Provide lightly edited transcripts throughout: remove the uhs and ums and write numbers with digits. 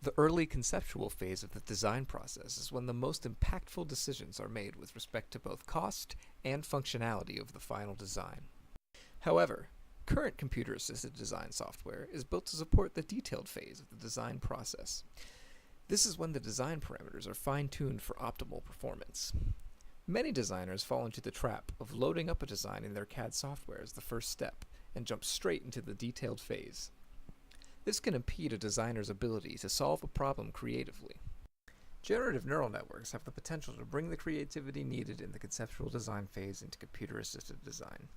The early conceptual phase of the design process is when the most impactful decisions are made with respect to both cost and functionality of the final design. However, current computer-assisted design software is built to support the detailed phase of the design process. This is when the design parameters are fine-tuned for optimal performance. Many designers fall into the trap of loading up a design in their CAD software as the first step and jump straight into the detailed phase. This can impede a designer's ability to solve a problem creatively. Generative neural networks have the potential to bring the creativity needed in the conceptual design phase into computer-assisted design.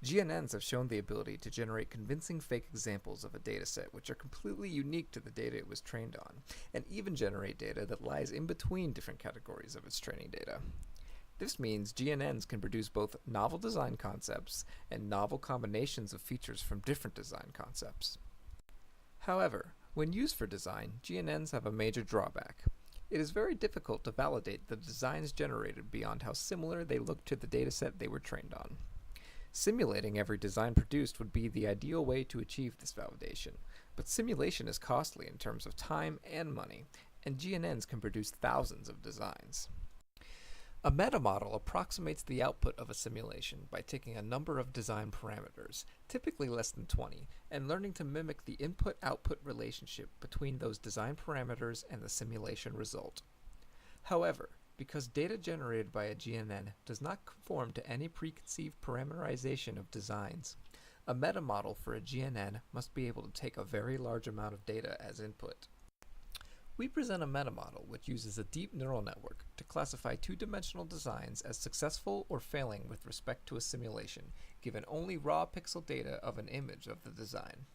GNNs have shown the ability to generate convincing fake examples of a dataset which are completely unique to the data it was trained on, and even generate data that lies in between different categories of its training data. This means GNNs can produce both novel design concepts and novel combinations of features from different design concepts. However, when used for design, GNNs have a major drawback. It is very difficult to validate the designs generated beyond how similar they look to the dataset they were trained on. Simulating every design produced would be the ideal way to achieve this validation, but simulation is costly in terms of time and money, and GNNs can produce thousands of designs. A metamodel approximates the output of a simulation by taking a number of design parameters, typically less than 20, and learning to mimic the input-output relationship between those design parameters and the simulation result. However, because data generated by a GNN does not conform to any preconceived parameterization of designs, a metamodel for a GNN must be able to take a very large amount of data as input. We present a metamodel which uses a deep neural network to classify two-dimensional designs as successful or failing with respect to a simulation, given only raw pixel data of an image of the design.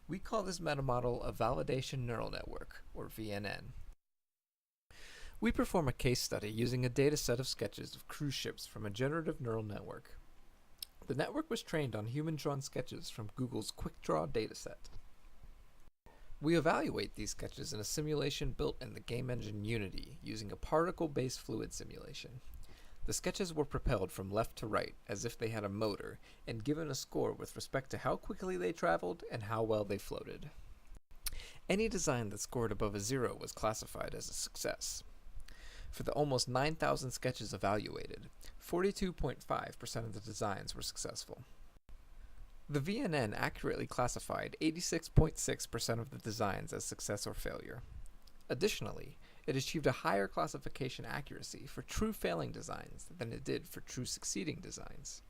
We call this metamodel a validation neural network, or VNN. We perform a case study using a dataset of sketches of cruise ships from a generative neural network. The network was trained on human-drawn sketches from Google's QuickDraw dataset. We evaluate these sketches in a simulation built in the game engine Unity using a particle-based fluid simulation. The sketches were propelled from left to right as if they had a motor and given a score with respect to how quickly they traveled and how well they floated. Any design that scored above a 0 was classified as a success. For the almost 9,000 sketches evaluated, 42.5% of the designs were successful. The VNN accurately classified 86.6% of the designs as success or failure. Additionally, it achieved a higher classification accuracy for true failing designs than it did for true succeeding designs.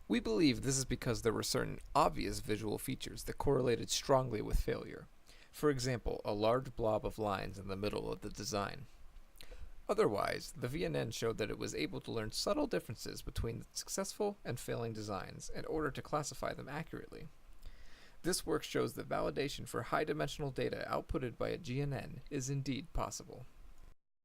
We believe this is because there were certain obvious visual features that correlated strongly with failure. For example, a large blob of lines in the middle of the design. Otherwise, the VNN showed that it was able to learn subtle differences between successful and failing designs in order to classify them accurately. This work shows that validation for high-dimensional data outputted by a GNN is indeed possible.